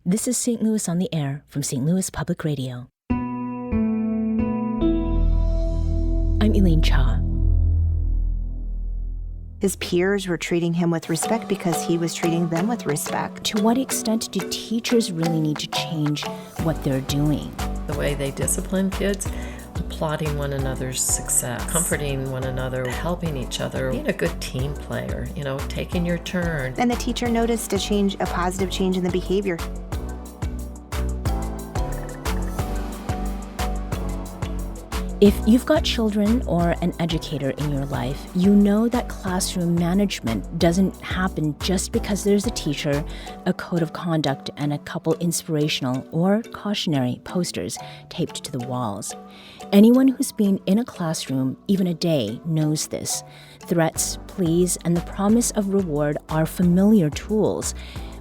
This is St. Louis on the Air from St. Louis Public Radio. I'm Elaine Cha. His peers were treating him with respect because he was treating them with respect. To what extent do teachers really need to change what they're doing? The way they discipline kids, applauding one another's success, comforting one another, helping each other, being a good team player, taking your turn. And the teacher noticed a positive change in the behavior. If you've got children or an educator in your life, you know that classroom management doesn't happen just because there's a teacher, a code of conduct, and a couple inspirational or cautionary posters taped to the walls. Anyone who's been in a classroom even a day knows this. Threats, pleas, and the promise of reward are familiar tools,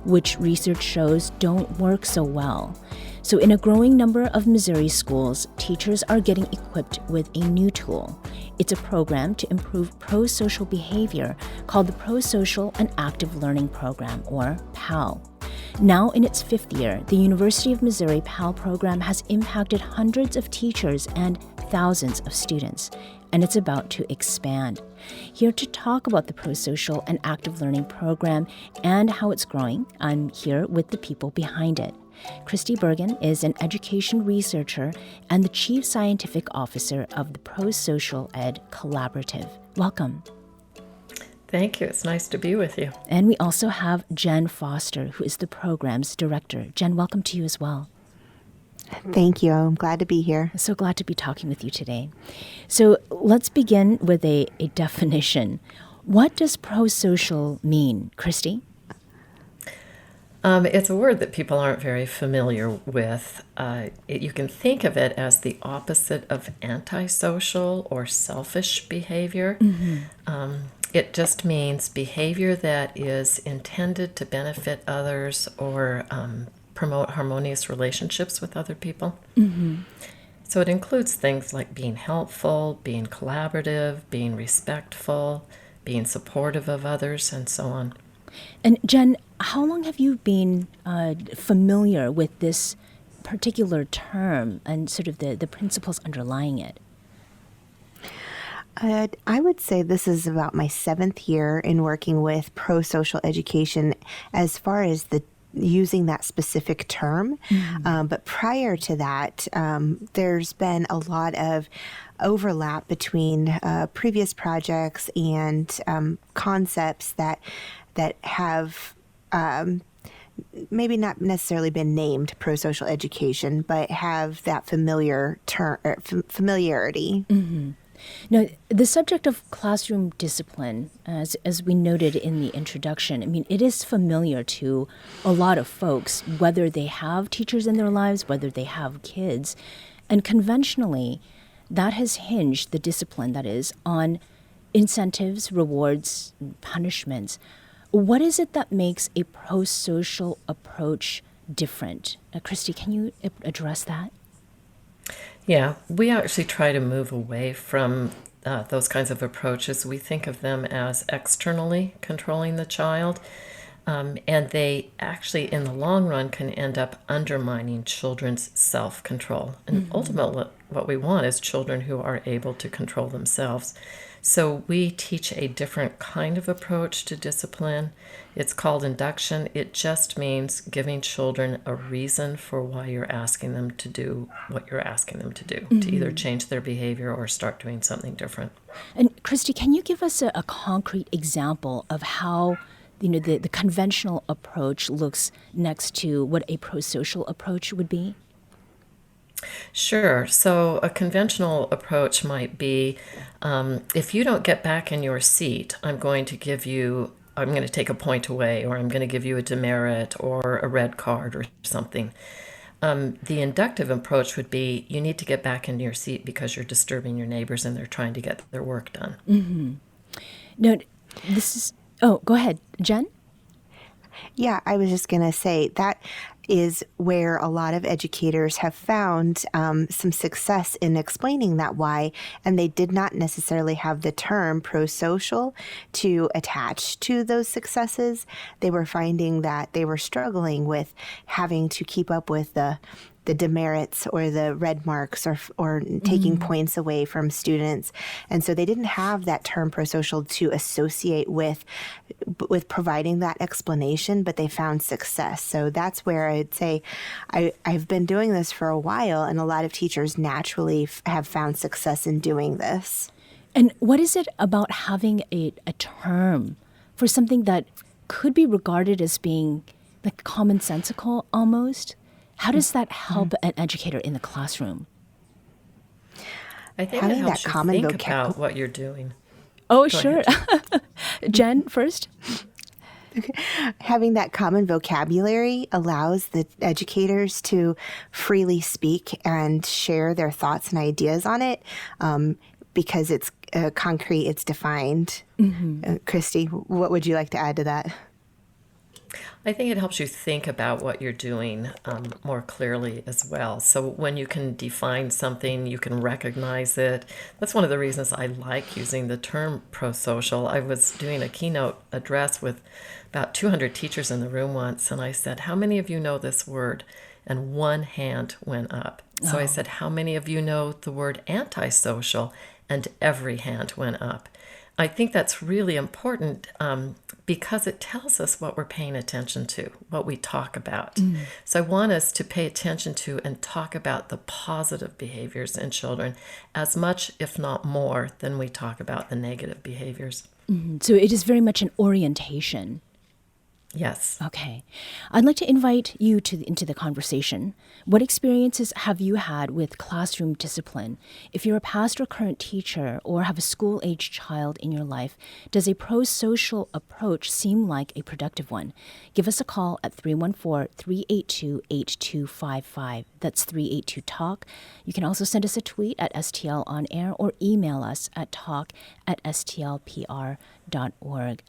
which research shows don't work so well. So in a growing number of Missouri schools, teachers are getting equipped with a new tool. It's a program to improve prosocial behavior called the Prosocial and Active Learning Program, or PAL. Now in its 5th year, the University of Missouri PAL program has impacted hundreds of teachers and thousands of students, and it's about to expand. Here to talk about the Prosocial and Active Learning Program and how it's growing, I'm here with the people behind it. Christi Bergin is an education researcher and the Chief Scientific Officer of the Prosocial Ed Collaborative. Welcome. Thank you. It's nice to be with you. And we also have Jen Foster, who is the program's director. Jen, welcome to you as well. Thank you. I'm glad to be here. I'm so glad to be talking with you today. So let's begin with a definition. What does prosocial mean, Christi? It's a word that people aren't very familiar with. You can think of it as the opposite of antisocial or selfish behavior. Mm-hmm. It just means behavior that is intended to benefit others or promote harmonious relationships with other people. Mm-hmm. So it includes things like being helpful, being collaborative, being respectful, being supportive of others, and so on. And Jen, how long have you been familiar with this particular term and sort of the principles underlying it? I would say this is about my 7th year in working with prosocial education as far as using that specific term. Mm-hmm. But prior to that, there's been a lot of overlap between previous projects and concepts that have maybe not necessarily been named prosocial education, but have that familiarity. Mm-hmm. Now, the subject of classroom discipline, as we noted in the introduction, I mean, it is familiar to a lot of folks, whether they have teachers in their lives, whether they have kids. And conventionally, that has hinged the discipline, that is, on incentives, rewards, punishments. What is it that makes a prosocial approach different? Christi, can you address that? Yeah, we actually try to move away from those kinds of approaches. We think of them as externally controlling the child, and they actually, in the long run, can end up undermining children's self-control. And ultimately, what we want is children who are able to control themselves. So we teach a different kind of approach to discipline. It's called induction. It just means giving children a reason for why you're asking them to do what you're asking them to do, to either change their behavior or start doing something different. And Christi, can you give us a concrete example of how the conventional approach looks next to what a prosocial approach would be? Sure. So a conventional approach might be, if you don't get back in your seat, I'm going to take a point away, or I'm going to give you a demerit or a red card or something. The inductive approach would be, you need to get back in your seat because you're disturbing your neighbors and they're trying to get their work done. Mm-hmm. No, go ahead, Jen? Yeah, I was just going to say that is where a lot of educators have found some success in explaining that why, and they did not necessarily have the term prosocial to attach to those successes. They were finding that they were struggling with having to keep up with the demerits or the red marks or taking points away from students. And so they didn't have that term prosocial to associate with providing that explanation, but they found success. So that's where I'd say I've been doing this for a while, and a lot of teachers naturally have found success in doing this. And what is it about having a term for something that could be regarded as being like commonsensical almost? How does that help an educator in the classroom? I think Having it helps that you common think about what you're doing. Oh, Go sure. ahead. Jen, first. Having that common vocabulary allows the educators to freely speak and share their thoughts and ideas on it because it's concrete, it's defined. Christi, what would you like to add to that? I think it helps you think about what you're doing more clearly as well. So when you can define something, you can recognize it. That's one of the reasons I like using the term prosocial. I was doing a keynote address with about 200 teachers in the room once, and I said, how many of you know this word? And one hand went up. So I said, how many of you know the word antisocial? And every hand went up. I think that's really important because it tells us what we're paying attention to, what we talk about. So I want us to pay attention to and talk about the positive behaviors in children as much, if not more, than we talk about the negative behaviors. So it is very much an orientation. Yes. Okay. I'd like to invite you into the conversation. What experiences have you had with classroom discipline? If you're a past or current teacher or have a school-age child in your life, does a prosocial approach seem like a productive one? Give us a call at 314-382-8255. That's 382-TALK. You can also send us a tweet at STL On Air or email us at talk@stlpr.org.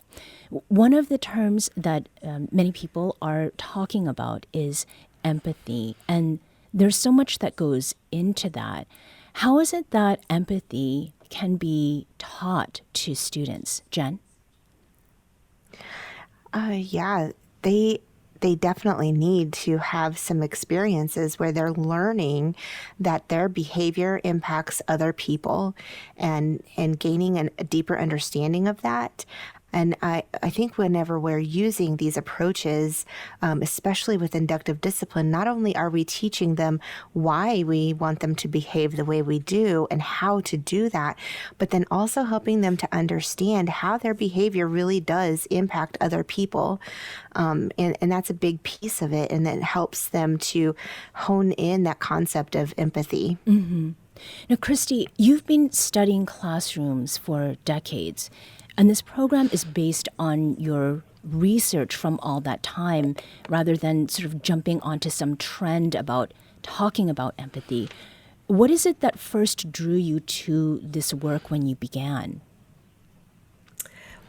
One of the terms that many people are talking about is empathy, and there's so much that goes into that. How is it that empathy can be taught to students? Jen? Yeah, they definitely need to have some experiences where they're learning that their behavior impacts other people and gaining a deeper understanding of that. And I think whenever we're using these approaches, especially with inductive discipline, not only are we teaching them why we want them to behave the way we do and how to do that, but then also helping them to understand how their behavior really does impact other people. And that's a big piece of it. And that helps them to hone in that concept of empathy. Now, Christi, you've been studying classrooms for decades. And this program is based on your research from all that time rather than sort of jumping onto some trend about talking about empathy. What is it that first drew you to this work when you began?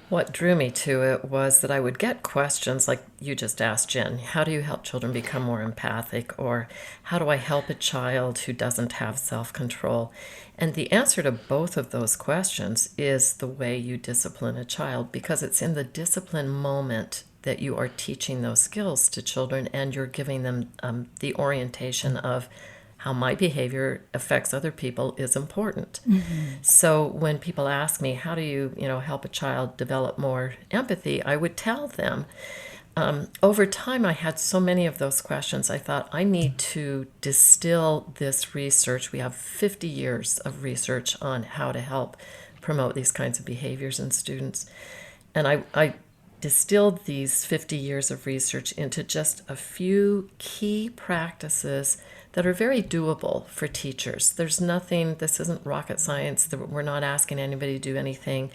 What drew me to it was that I would get questions like you just asked, Jen. How do you help children become more empathic? Or how do I help a child who doesn't have self-control? And the answer to both of those questions is the way you discipline a child, because it's in the discipline moment that you are teaching those skills to children and you're giving them the orientation of how my behavior affects other people is important. So when people ask me, how do you help a child develop more empathy, I would tell them. Over time, I had so many of those questions. I thought, I need to distill this research. We have 50 years of research on how to help promote these kinds of behaviors in students. And I distilled these 50 years of research into just a few key practices that are very doable for teachers. There's nothing, this isn't rocket science. We're not asking anybody to do anything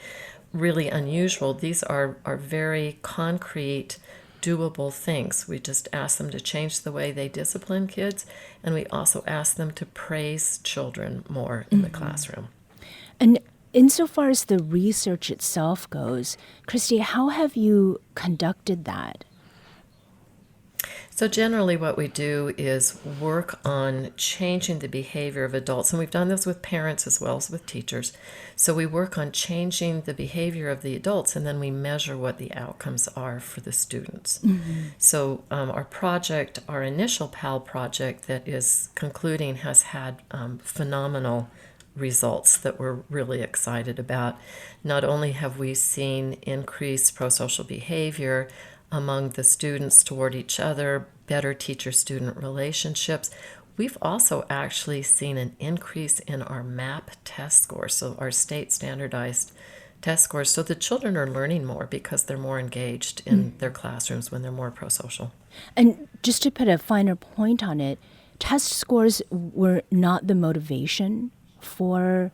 really unusual. These are very concrete, doable things. We just ask them to change the way they discipline kids, and we also ask them to praise children more in the classroom. And insofar as the research itself goes, Christi, how have you conducted that? So generally what we do is work on changing the behavior of adults, and we've done this with parents as well as with teachers. So we work on changing the behavior of the adults, and then we measure what the outcomes are for the students. So our initial PAL project that is concluding has had phenomenal results that we're really excited about. Not only have we seen increased prosocial behavior among the students toward each other, better teacher-student relationships, we've also actually seen an increase in our MAP test scores, so our state standardized test scores. So the children are learning more because they're more engaged in their classrooms when they're more prosocial. And just to put a finer point on it, test scores were not the motivation for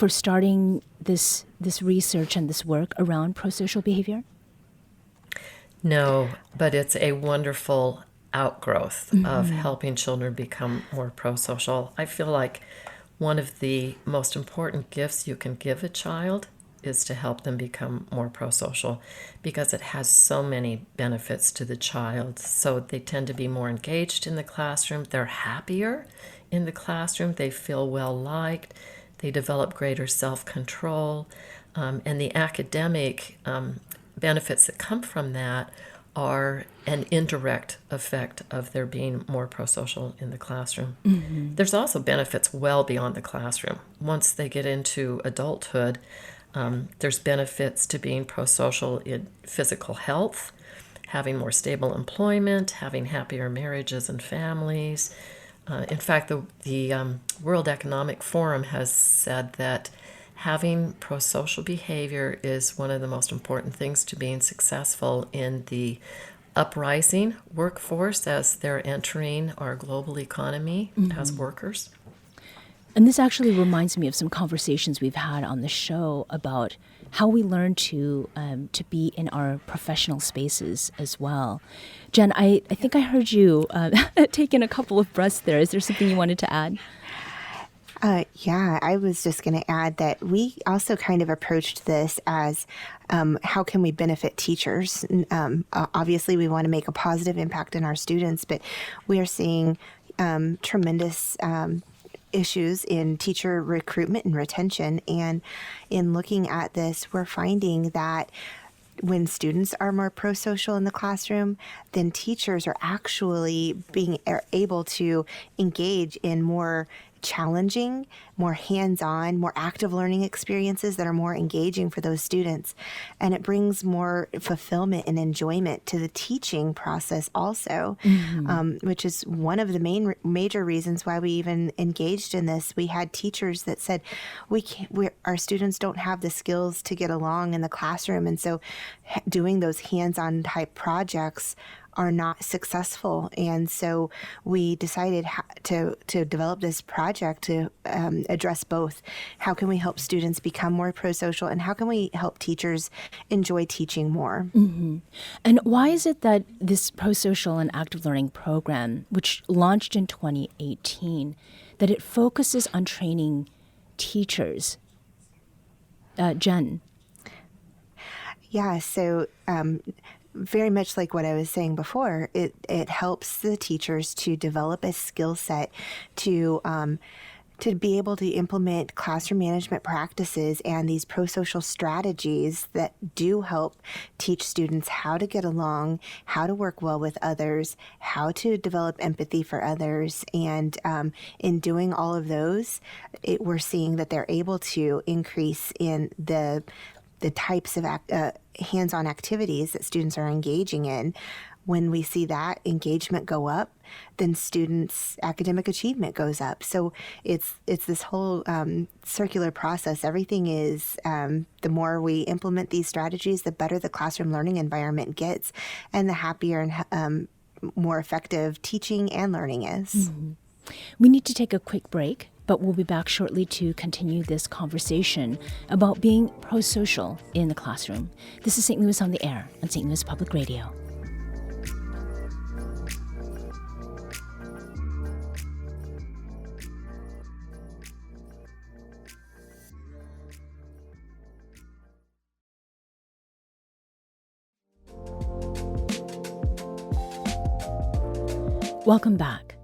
starting this research and this work around prosocial behavior? No, but it's a wonderful outgrowth of helping children become more prosocial. I feel like one of the most important gifts you can give a child is to help them become more prosocial, because it has so many benefits to the child. So they tend to be more engaged in the classroom. They're happier in the classroom. They feel well liked. They develop greater self-control. And the academic benefits that come from that are an indirect effect of their being more prosocial in the classroom. There's also benefits well beyond the classroom. Once they get into adulthood, there's benefits to being prosocial in physical health, having more stable employment, having happier marriages and families. In fact, the World Economic Forum has said that having prosocial behavior is one of the most important things to being successful in the uprising workforce as they're entering our global economy as workers. And this actually reminds me of some conversations we've had on the show about how we learn to be in our professional spaces as well. Jen, I think I heard you take in a couple of breaths there. Is there something you wanted to add? Yeah, I was just going to add that we also kind of approached this as how can we benefit teachers? Obviously, we want to make a positive impact on our students, but we are seeing tremendous issues in teacher recruitment and retention. And in looking at this, we're finding that when students are more prosocial in the classroom, then teachers are actually being able to engage in more challenging, more hands-on, more active learning experiences that are more engaging for those students. And it brings more fulfillment and enjoyment to the teaching process also, which is one of the major reasons why we even engaged in this. We had teachers that said, our students don't have the skills to get along in the classroom. And so doing those hands-on type projects are not successful. And so we decided to develop this project to address both. How can we help students become more prosocial, and how can we help teachers enjoy teaching more? And why is it that this prosocial and active learning program, which launched in 2018, that it focuses on training teachers? Jen? Yeah, so very much like what I was saying before, it helps the teachers to develop a skill set to be able to implement classroom management practices and these prosocial strategies that do help teach students how to get along, how to work well with others, how to develop empathy for others. And in doing all of those, we're seeing that they're able to increase in the types of hands-on activities that students are engaging in. When we see that engagement go up, then students' academic achievement goes up. So it's this whole circular process. Everything is, the more we implement these strategies, the better the classroom learning environment gets, and the happier and more effective teaching and learning is. We need to take a quick break, but we'll be back shortly to continue this conversation about being prosocial in the classroom. This is St. Louis on the Air on St. Louis Public Radio. Welcome back.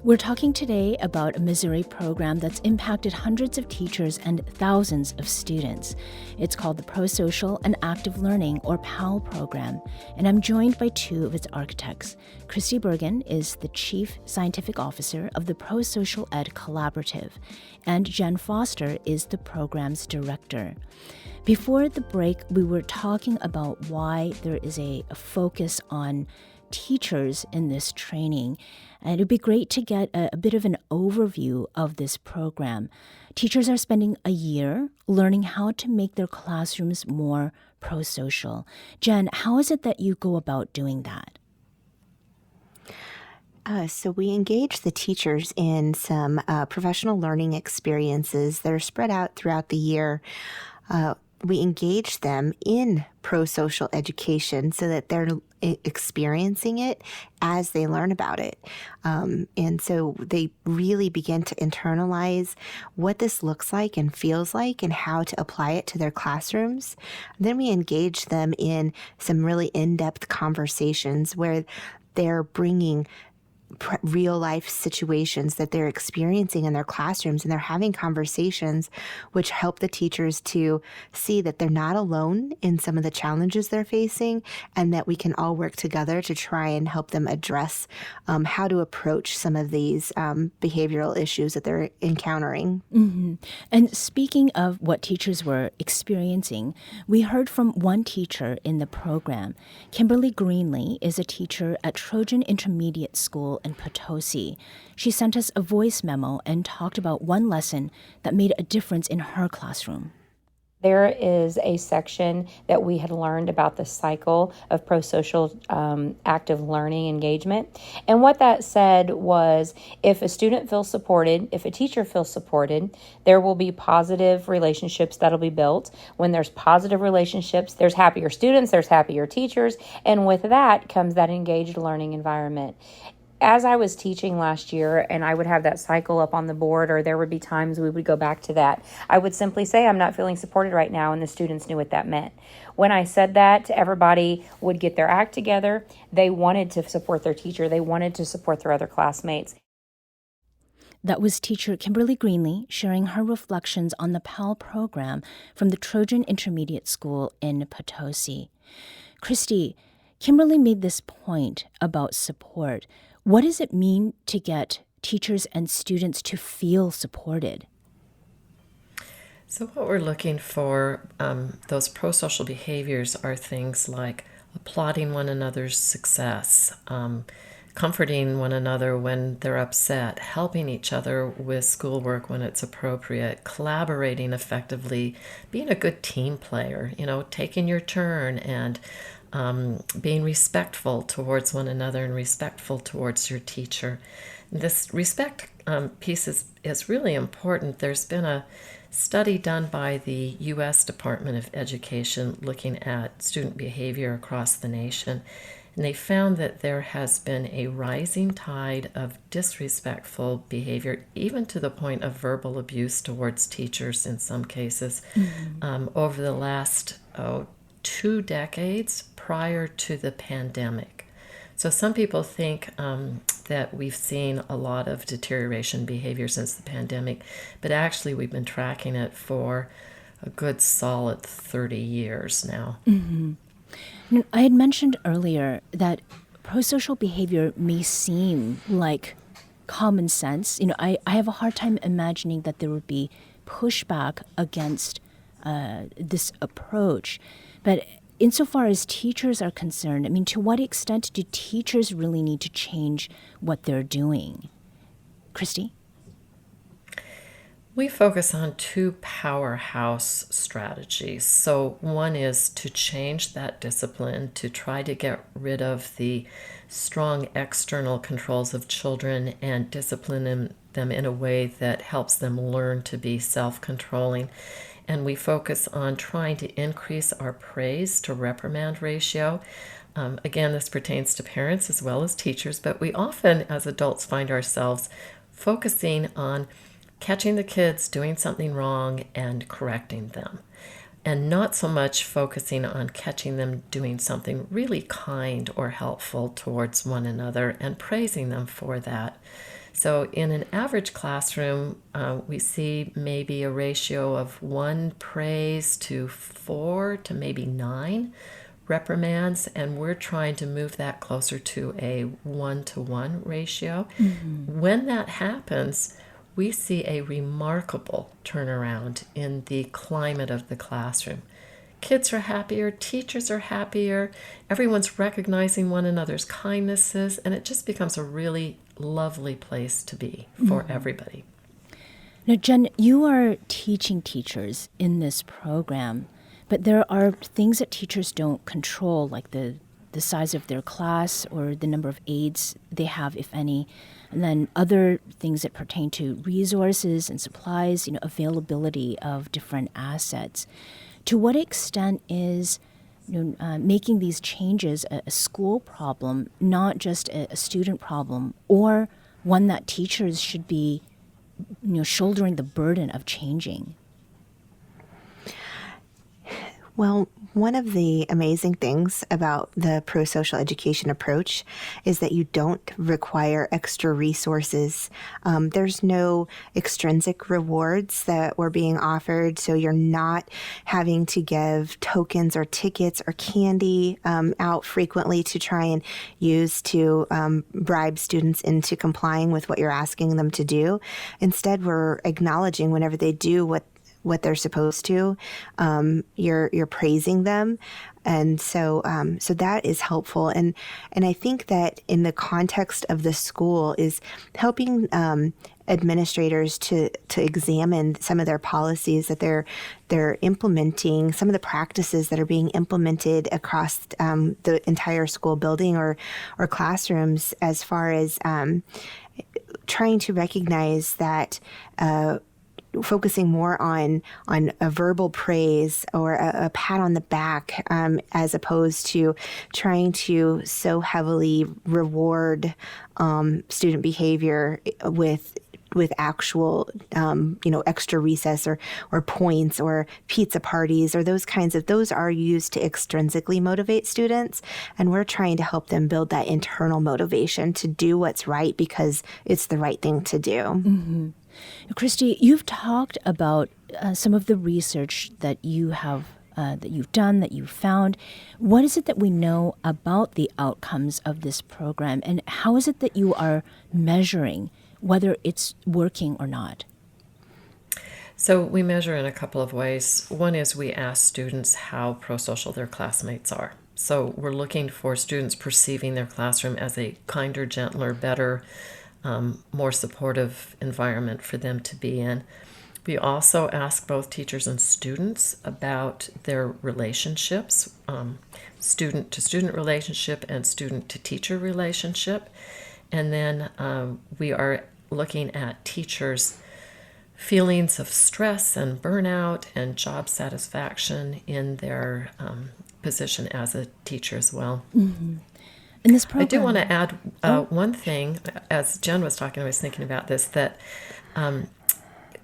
We're talking today about a Missouri program that's impacted hundreds of teachers and thousands of students. It's called the Prosocial and Active Learning, or PAL program, and I'm joined by two of its architects. Christi Bergin is the Chief Scientific Officer of the Prosocial Ed Collaborative, and Jen Foster is the program's director. Before the break, we were talking about why there is a focus on teachers in this training. And it would be great to get a bit of an overview of this program. Teachers are spending a year learning how to make their classrooms more prosocial. Jen, how is it that you go about doing that? So we engage the teachers in some professional learning experiences that are spread out throughout the year. We engage them in prosocial education so that they're experiencing it as they learn about it. And so they really begin to internalize what this looks like and feels like and how to apply it to their classrooms. Then we engage them in some really in-depth conversations where they're bringing real life situations that they're experiencing in their classrooms, and they're having conversations which help the teachers to see that they're not alone in some of the challenges they're facing, and that we can all work together to try and help them address how to approach some of these behavioral issues that they're encountering. Mm-hmm. And speaking of what teachers were experiencing, we heard from one teacher in the program. Kimberly Greenlee is a teacher at Trojan Intermediate School in Potosi. She sent us a voice memo and talked about one lesson that made a difference in her classroom. There is a section that we had learned about the cycle of prosocial active learning engagement. And what that said was, if a student feels supported, if a teacher feels supported, there will be positive relationships that'll be built. When there's positive relationships, there's happier students, there's happier teachers, and with that comes that engaged learning environment. As I was teaching last year and I would have that cycle up on the board, or there would be times we would go back to that, I would simply say, I'm not feeling supported right now, and the students knew what that meant. When I said that, everybody would get their act together. They wanted to support their teacher. They wanted to support their other classmates. That was teacher Kimberly Greenlee sharing her reflections on the PAL program from the Trojan Intermediate School in Potosi. Christi, Kimberly made this point about support. What does it mean to get teachers and students to feel supported? So what we're looking for, those prosocial behaviors are things like applauding one another's success, comforting one another when they're upset, helping each other with schoolwork when it's appropriate, collaborating effectively, being a good team player, taking your turn, and being respectful towards one another and respectful towards your teacher. This respect piece is really important. There's been a study done by the U.S. Department of Education looking at student behavior across the nation, and they found that there has been a rising tide of disrespectful behavior, even to the point of verbal abuse towards teachers in some cases, over the last 2 decades prior to the pandemic. So some people think that we've seen a lot of deterioration behavior since the pandemic, but actually we've been tracking it for a good solid 30 years now. Mm-hmm. I had mentioned earlier that prosocial behavior may seem like common sense. I have a hard time imagining that there would be pushback against this approach. But insofar as teachers are concerned, to what extent do teachers really need to change what they're doing? Christi? We focus on 2 powerhouse strategies. So one is to change that discipline, to try to get rid of the strong external controls of children and discipline them in a way that helps them learn to be self-controlling. And we focus on trying to increase our praise to reprimand ratio. Again, this pertains to parents as well as teachers, but we often, as adults, find ourselves focusing on catching the kids doing something wrong and correcting them. and not so much focusing on catching them doing something really kind or helpful towards one another and praising them for that. So in an average classroom, we see maybe a ratio of 1 praise to 4 to maybe 9 reprimands, and we're trying to move that closer to a 1-to-1 ratio. When that happens, we see a remarkable turnaround in the climate of the classroom. Kids are happier, teachers are happier, everyone's recognizing one another's kindnesses, and it just becomes a really lovely place to be for everybody. Now, Jen, you are teaching teachers in this program, but there are things that teachers don't control, like the size of their class or the number of aides they have, if any, and then other things that pertain to resources and supplies, availability of different assets. To what extent is making these changes a school problem, not just a student problem, or one that teachers should be shouldering the burden of changing? Well, one of the amazing things about the prosocial education approach is that you don't require extra resources. There's no extrinsic rewards that were being offered, so you're not having to give tokens or tickets or candy out frequently to try and use to bribe students into complying with what you're asking them to do. Instead, we're acknowledging whenever they do what they're supposed to, you're praising them, and so that is helpful. And I think that in the context of the school is helping administrators to examine some of their policies that they're implementing, some of the practices that are being implemented across the entire school building or classrooms, as far as trying to recognize that. Focusing more on a verbal praise or a pat on the back, as opposed to trying to so heavily reward student behavior with actual, extra recess or points or pizza parties or those are used to extrinsically motivate students. And we're trying to help them build that internal motivation to do what's right because it's the right thing to do. Mm-hmm. Christi, you've talked about some of the research that you have, that you've done, that you've found. What is it that we know about the outcomes of this program, and how is it that you are measuring whether it's working or not? So we measure in a couple of ways. One is we ask students how prosocial their classmates are. So we're looking for students perceiving their classroom as a kinder, gentler, better, more supportive environment for them to be in. We also ask both teachers and students about their relationships, student-to-student relationship and student-to-teacher relationship. And then we are looking at teachers' feelings of stress and burnout and job satisfaction in their position as a teacher as well. Mm-hmm. In this program, I do want to add one thing. As Jen was talking, I was thinking about this, that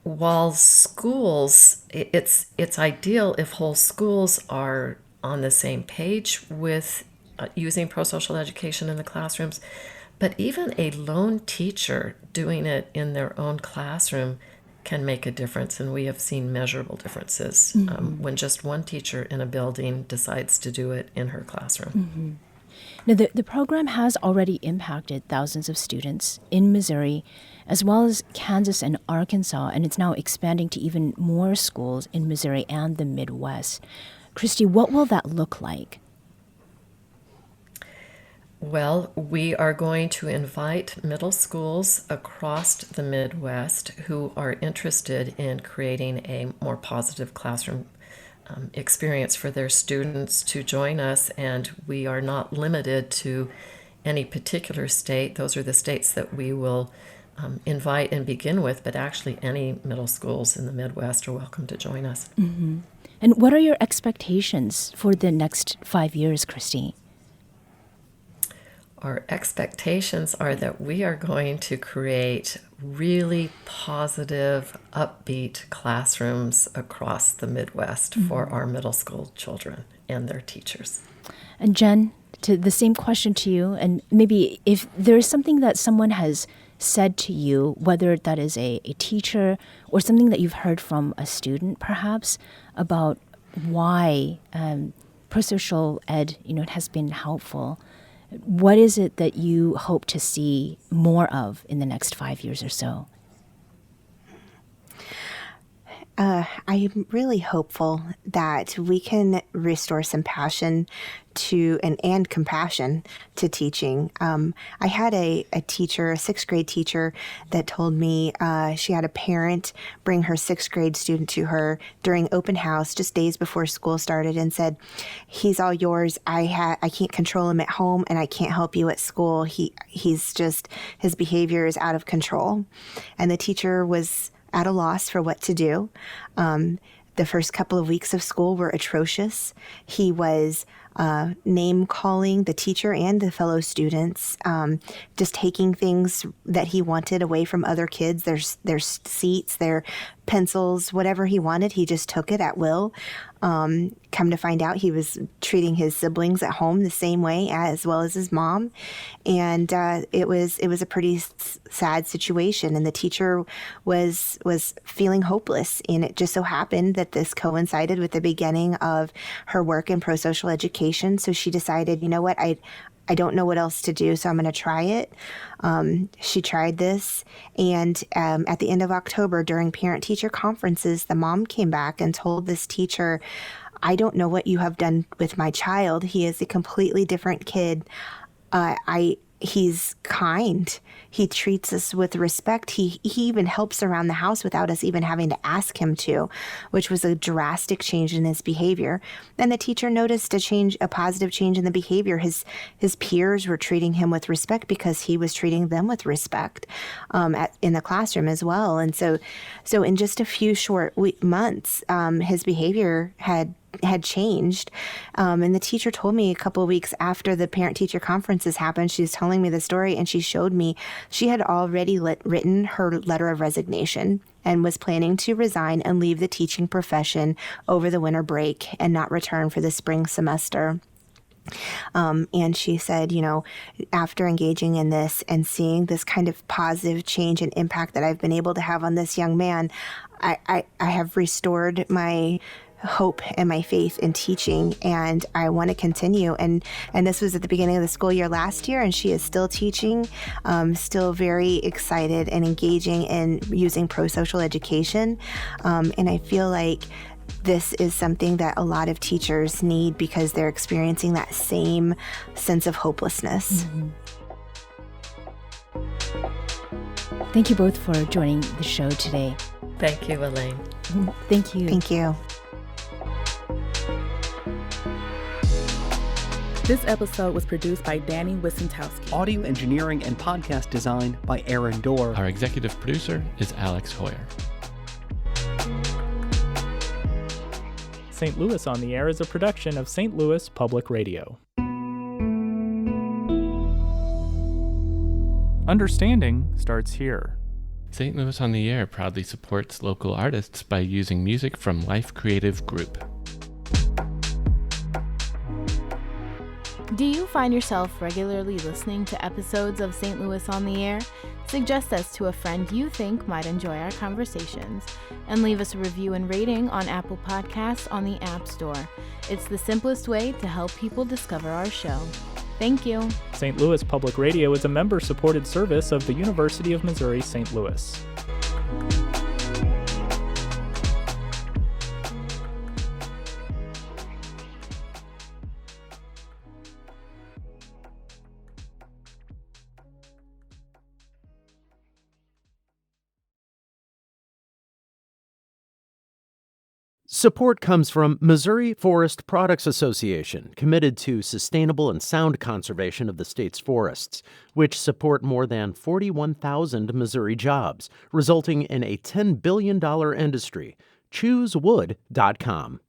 while schools, it's ideal if whole schools are on the same page with using prosocial education in the classrooms, but even a lone teacher doing it in their own classroom can make a difference, and we have seen measurable differences when just one teacher in a building decides to do it in her classroom. Mm-hmm. Now, the program has already impacted thousands of students in Missouri, as well as Kansas and Arkansas, and it's now expanding to even more schools in Missouri and the Midwest. Christi, what will that look like? Well, we are going to invite middle schools across the Midwest who are interested in creating a more positive classroom experience for their students to join us, and we are not limited to any particular state. Those are the states that we will invite and begin with, but actually any middle schools in the Midwest are welcome to join us. Mm-hmm. And what are your expectations for the next 5 years, Christi? Our expectations are that we are going to create really positive, upbeat classrooms across the Midwest for our middle school children and their teachers. And Jen, to the same question to you, and maybe if there's something that someone has said to you, whether that is a teacher or something that you've heard from a student, perhaps, about why prosocial ed, it has been helpful. What is it that you hope to see more of in the next 5 years or so? I'm really hopeful that we can restore some passion to and compassion to teaching. I had a teacher, a sixth grade teacher, that told me she had a parent bring her sixth grade student to her during open house just days before school started and said, "He's all yours. I can't control him at home, and I can't help you at school. He's just, his behavior is out of control." And the teacher was at a loss for what to do. The first couple of weeks of school were atrocious. He was name calling the teacher and the fellow students, just taking things that he wanted away from other kids, their seats, their pencils, whatever he wanted, he just took it at will. Come to find out, he was treating his siblings at home the same way as well as his mom, and it was a pretty sad situation. And the teacher was feeling hopeless, and it just so happened that this coincided with the beginning of her work in prosocial education. So she decided, you know what, I don't know what else to do, so I'm going to try it. She tried this, and at the end of October, during parent-teacher conferences, the mom came back and told this teacher, "I don't know what you have done with my child. He is a completely different kid. He's kind. He treats us with respect. He even helps around the house without us even having to ask him to," which was a drastic change in his behavior. And the teacher noticed a positive change in the behavior. His peers were treating him with respect because he was treating them with respect in the classroom as well. And so in just a few short months, his behavior had changed. And the teacher told me a couple of weeks after the parent-teacher conferences happened, she was telling me the story, and she showed me she had already written her letter of resignation and was planning to resign and leave the teaching profession over the winter break and not return for the spring semester. And she said, after engaging in this and seeing this kind of positive change and impact that I've been able to have on this young man, I have restored my hope and my faith in teaching, and I want to continue. And this was at the beginning of the school year last year, and she is still teaching, still very excited and engaging in using prosocial education. And I feel like this is something that a lot of teachers need because they're experiencing that same sense of hopelessness. Mm-hmm. Thank you both for joining the show today. Thank you, Elaine. Thank you. Thank you. This episode was produced by Danny Wissentowski. Audio engineering and podcast design by Aaron Dorr. Our executive producer is Alex Hoyer. St. Louis on the Air is a production of St. Louis Public Radio. Understanding starts here. St. Louis on the Air proudly supports local artists by using music from Life Creative Group. Do you find yourself regularly listening to episodes of St. Louis on the Air? Suggest us to a friend you think might enjoy our conversations, and leave us a review and rating on Apple Podcasts on the App Store. It's the simplest way to help people discover our show. Thank you. St. Louis Public Radio is a member-supported service of the University of Missouri St. Louis. Support comes from Missouri Forest Products Association, committed to sustainable and sound conservation of the state's forests, which support more than 41,000 Missouri jobs, resulting in a $10 billion industry. ChooseWood.com.